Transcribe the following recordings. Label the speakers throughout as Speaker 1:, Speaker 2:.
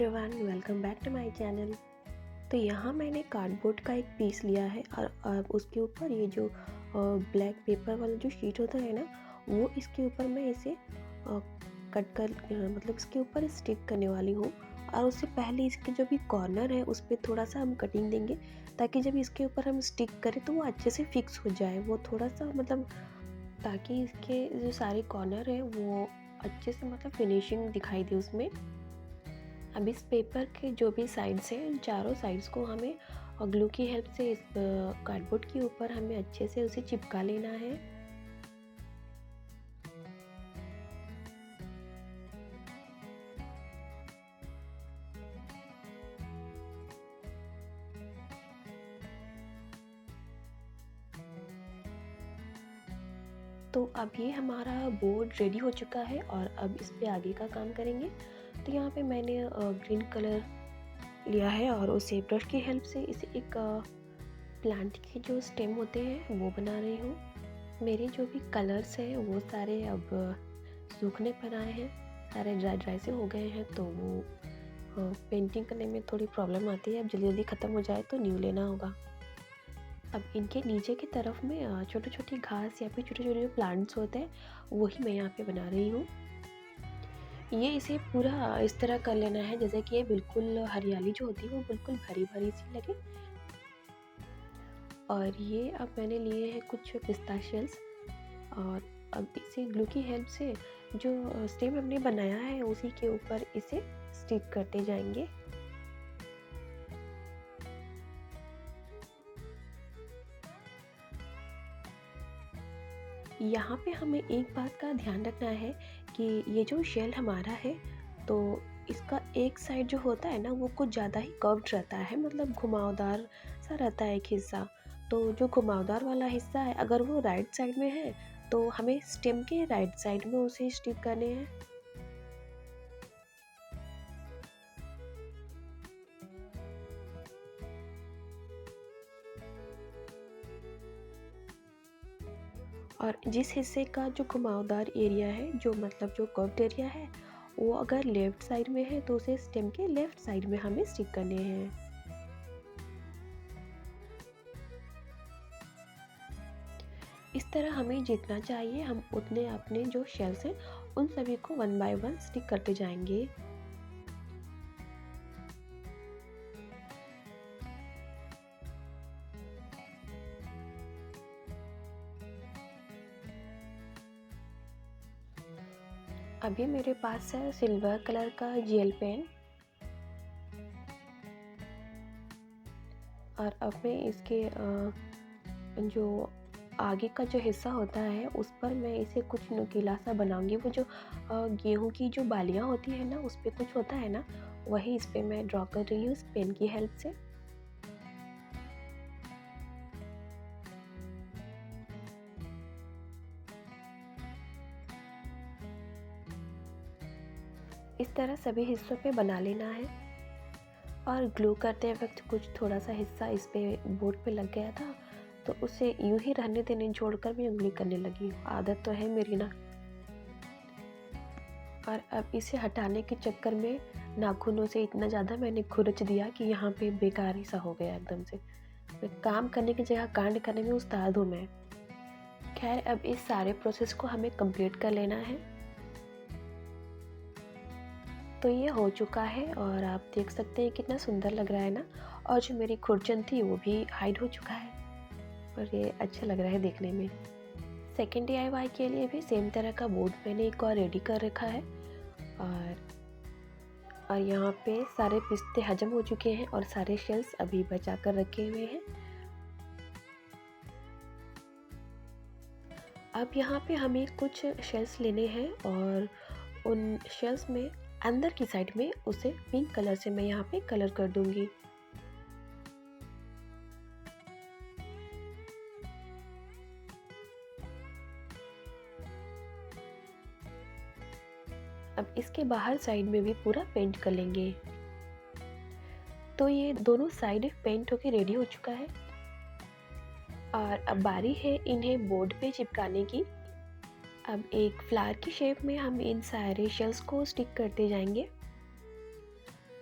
Speaker 1: Everyone, welcome back to my channel. तो यहाँ मैंने कार्डबोर्ड का एक पीस लिया है और अब उसके ऊपर ये जो ब्लैक पेपर वाला जो शीट होता है ना, वो इसके ऊपर मैं इसे कट कर मतलब इसके ऊपर स्टिक करने वाली हूँ। और उससे पहले इसके जो भी कॉर्नर है उस पर थोड़ा सा हम कटिंग देंगे, ताकि जब इसके ऊपर हम स्टिक करें तो वो अच्छे से फिक्स हो जाए। वो थोड़ा सा मतलब ताकि इसके जो सारे कॉर्नर है वो अच्छे से मतलब फिनिशिंग दिखाई दे उसमें। अब इस पेपर के जो भी साइड्स हैं, इन चारों साइड्स को हमें ग्लू की हेल्प से इस कार्डबोर्ड के ऊपर हमें अच्छे से उसे चिपका लेना है। तो अब ये हमारा बोर्ड रेडी हो चुका है और अब इस पे आगे का काम करेंगे। तो यहाँ पे मैंने ग्रीन कलर लिया है और उसे ब्रश की हेल्प से इसे एक प्लांट के जो स्टेम होते हैं वो बना रही हूँ। मेरे जो भी कलर्स हैं वो सारे अब सूखने पर आए हैं, सारे ड्राई ड्राई से हो गए हैं। तो वो पेंटिंग करने में थोड़ी प्रॉब्लम आती है। अब जल्दी जल्दी ख़त्म हो जाए तो न्यू लेना होगा। अब इनके नीचे की तरफ में छोटी छोटी घास या फिर छोटे छोटे जो प्लांट्स होते हैं वही मैं यहाँ पे बना रही हूँ। ये इसे पूरा इस तरह कर लेना है जैसे कि ये बिल्कुल हरियाली जो होती है वो बिल्कुल भरी भरी सी लगे। और ये अब मैंने लिए हैं कुछ पिस्ता शेल्स और अब इसे ग्लू की हेल्प से जो स्टेम हमने बनाया है उसी के ऊपर इसे स्टिक करते जाएंगे। यहाँ पे हमें एक बात का ध्यान रखना है कि ये जो शेल हमारा है तो इसका एक साइड जो होता है ना वो कुछ ज़्यादा ही कर्व्ड रहता है, मतलब घुमावदार सा रहता है एक हिस्सा। तो जो घुमावदार वाला हिस्सा है अगर वो राइट साइड में है तो हमें स्टेम के राइट साइड में उसे स्टिक करने हैं। और जिस हिस्से का जो घुमावदार एरिया है, जो मतलब जो कर्व्ड एरिया है, वो अगर लेफ़्ट साइड में है तो उसे स्टेम के लेफ़्ट साइड में हमें स्टिक करने हैं। इस तरह हमें जितना चाहिए हम उतने अपने जो शेल्स हैं उन सभी को वन बाय वन स्टिक करते जाएंगे। अभी मेरे पास है सिल्वर कलर का जेल पेन और अब मैं इसके जो आगे का जो हिस्सा होता है उस पर मैं इसे कुछ नुकीला सा बनाऊंगी। वो जो गेहूं की जो बालियां होती है ना उस पर कुछ होता है ना, वही इस पे मैं ड्रॉ कर रही हूँ इस पेन की हेल्प से। इस तरह सभी हिस्सों पे बना लेना है। और ग्लू करते वक्त कुछ थोड़ा सा हिस्सा इस पे बोर्ड पे लग गया था तो उसे यूं ही रहने देने छोड़कर मैं उंगली करने लगी। आदत तो है मेरी ना। और अब इसे हटाने के चक्कर में नाखूनों से इतना ज़्यादा मैंने खुरच दिया कि यहाँ पे बेकार ही सा हो गया एकदम से। मैं काम करने की जगह कांड करने में उस्ताद हूँ मैं। खैर अब इस सारे प्रोसेस को हमें कंप्लीट कर लेना है। तो ये हो चुका है और आप देख सकते हैं कितना सुंदर लग रहा है ना। और जो मेरी खुरचन थी वो भी हाइड हो चुका है और ये अच्छा लग रहा है देखने में। सेकेंड DIY के लिए भी सेम तरह का बोर्ड मैंने एक और रेडी कर रखा है। और यहाँ पे सारे पिस्ते हजम हो चुके हैं और सारे शेल्स अभी बचा कर रखे हुए हैं। अब यहाँ पे हमें कुछ शेल्स लेने हैं और उन शेल्स में अंदर की साइड में उसे पिंक कलर से मैं यहाँ पे कलर कर दूंगी। अब इसके बाहर साइड में भी पूरा पेंट कर लेंगे। तो ये दोनों साइड पेंट होके रेडी हो चुका है और अब बारी है इन्हें बोर्ड पे चिपकाने की। अब एक फ्लावर की शेप में हम इन सारे शेल्स को स्टिक करते जाएंगे।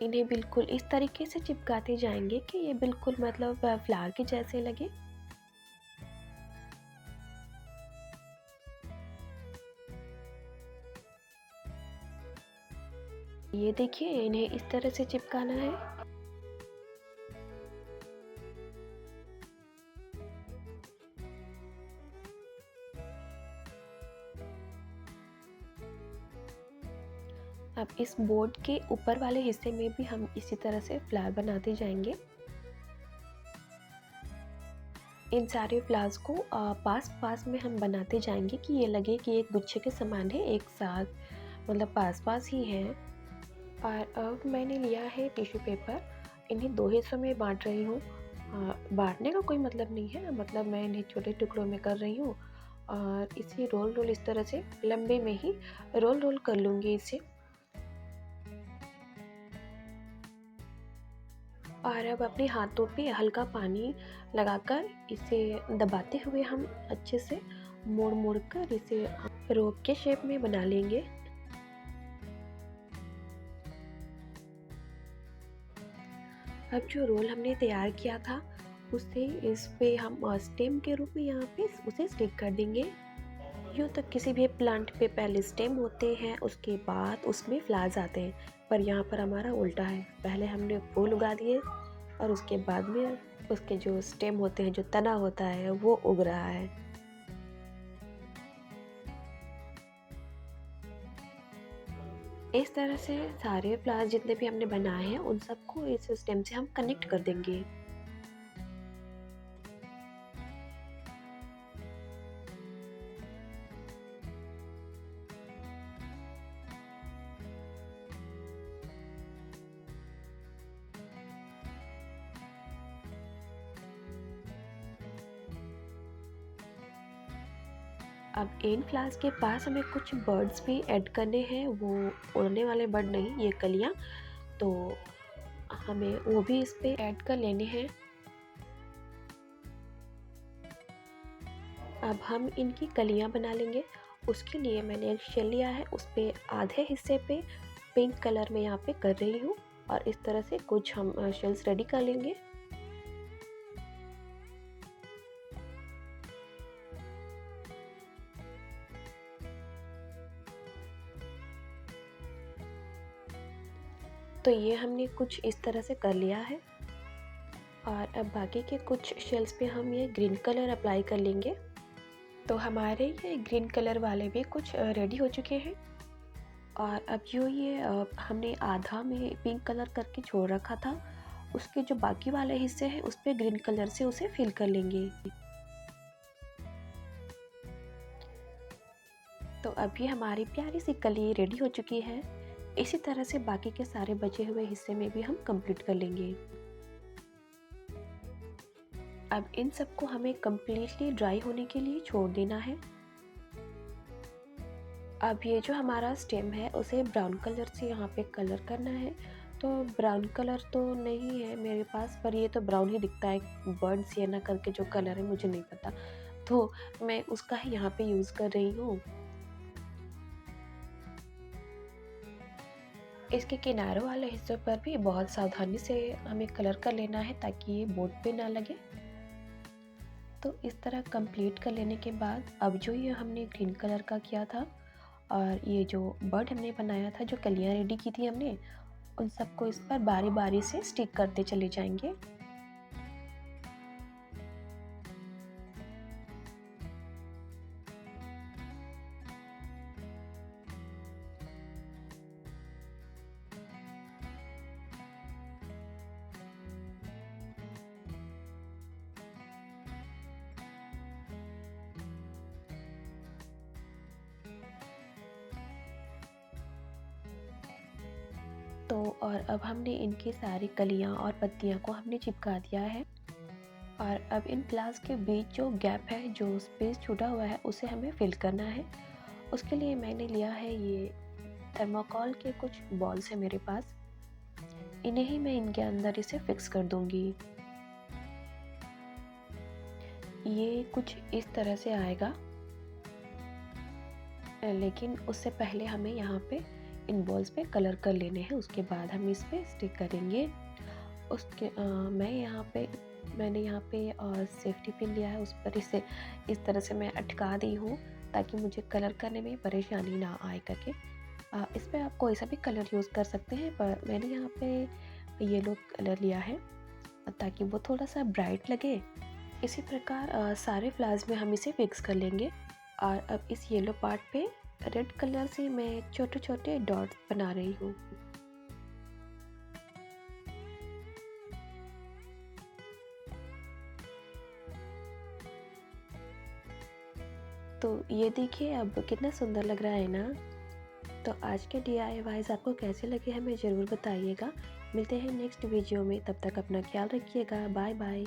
Speaker 1: इन्हें बिल्कुल इस तरीके से चिपकाते जाएंगे कि ये बिल्कुल मतलब फ्लावर के जैसे लगे। ये देखिए, इन्हें इस तरह से चिपकाना है। अब इस बोर्ड के ऊपर वाले हिस्से में भी हम इसी तरह से फ्लावर बनाते जाएंगे। इन सारे फ्लावर्स को पास पास में हम बनाते जाएंगे कि ये लगे कि एक गुच्छे के समान है, एक साथ मतलब पास पास ही है। और अब मैंने लिया है टिश्यू पेपर, इन्हें 2 हिस्सों में बांट रही हूँ। बांटने का कोई मतलब नहीं है, मतलब मैं इन्हें छोटे टुकड़ों में कर रही हूँ और इसे रोल रोल इस तरह से लंबे में ही रोल रोल कर लूँगी इसे। और अब अपने हाथों पे हल्का पानी लगाकर इसे दबाते हुए हम अच्छे से मोड़ मोड़ कर इसे रोप के शेप में बना लेंगे। अब जो रोल हमने तैयार किया था उसे इस पे हम स्टेम के रूप में यहाँ पे उसे स्टिक कर देंगे। यूँ तो किसी भी प्लांट पे पहले स्टेम होते हैं, उसके बाद उसमें फ्लावर्स आते हैं, पर यहाँ पर हमारा उल्टा है। पहले हमने फूल उगा दिए और उसके बाद में उसके जो स्टेम होते हैं, जो तना होता है, वो उग रहा है। इस तरह से सारे फ्लावर्स जितने भी हमने बनाए हैं उन सबको इस स्टेम से हम कनेक्ट कर देंगे। अब इन फ्लावर्स के पास हमें कुछ बर्ड्स भी ऐड करने हैं, वो उड़ने वाले बर्ड नहीं, ये कलियाँ, तो हमें वो भी इस पे ऐड कर लेने हैं। अब हम इनकी कलियाँ बना लेंगे। उसके लिए मैंने एक शेल लिया है, उस पे आधे हिस्से पे पिंक कलर में यहाँ पे कर रही हूँ और इस तरह से कुछ हम शेल्स रेडी कर लेंगे। तो ये हमने कुछ इस तरह से कर लिया है और अब बाकी के कुछ शेल्स पे हम ये ग्रीन कलर अप्लाई कर लेंगे। तो हमारे ये ग्रीन कलर वाले भी कुछ रेडी हो चुके हैं और अब जो ये हमने आधा में पिंक कलर करके छोड़ रखा था, उसके जो बाकी वाले हिस्से हैं उस पे ग्रीन कलर से उसे फिल कर लेंगे। तो अभी हमारी प्यारी सी कली रेडी हो चुकी है। इसी तरह से बाकी के सारे बचे हुए हिस्से में भी हम कंप्लीट कर लेंगे। अब इन सबको हमें कम्प्लीटली ड्राई होने के लिए छोड़ देना है। अब ये जो हमारा स्टेम है उसे ब्राउन कलर से यहाँ पे कलर करना है। तो ब्राउन कलर तो नहीं है मेरे पास, पर ये तो ब्राउन ही दिखता है, बर्ड सिएना करके जो कलर है मुझे नहीं पता, तो मैं उसका ही यहाँ पे यूज़ कर रही हूँ। इसके किनारों वाले हिस्सों पर भी बहुत सावधानी से हमें कलर कर लेना है ताकि ये बोर्ड पे ना लगे। तो इस तरह कंप्लीट कर लेने के बाद अब जो ये हमने ग्रीन कलर का किया था और ये जो बर्ड हमने बनाया था, जो कलियाँ रेडी की थी हमने, उन सबको इस पर बारी बारी से स्टिक करते चले जाएंगे। तो और अब हमने इनकी सारी कलियाँ और पत्तियाँ को हमने चिपका दिया है और अब इन फ्लावर्स के बीच जो गैप है, जो स्पेस छूटा हुआ है, उसे हमें फिल करना है। उसके लिए मैंने लिया है ये थर्माकोल के कुछ बॉल्स है मेरे पास, इन्हें ही मैं इनके अंदर इसे फिक्स कर दूंगी। ये कुछ इस तरह से आएगा, लेकिन उससे पहले हमें यहाँ पे इन बॉल्स पे कलर कर लेने हैं। उसके बाद हम इस पे स्टिक करेंगे। उसके मैंने यहाँ पे सेफ्टी पिन लिया है, उस पर इसे इस तरह से मैं अटका दी हूँ ताकि मुझे कलर करने में परेशानी ना आए करके। इस पे आप कोई सा भी कलर यूज़ कर सकते हैं, पर मैंने यहाँ पे येलो कलर लिया है ताकि वो थोड़ा सा ब्राइट लगे। इसी प्रकार सारे फ्लावर्स में हम इसे फिक्स कर लेंगे। और अब इस येलो पार्ट पे रेड कलर से मैं छोटे छोटे डॉट्स बना रही हूँ। तो ये देखिए अब कितना सुंदर लग रहा है ना। तो आज के DIYs आपको कैसे लगे हमें ज़रूर बताइएगा। मिलते हैं नेक्स्ट वीडियो में, तब तक अपना ख्याल रखिएगा। Bye bye.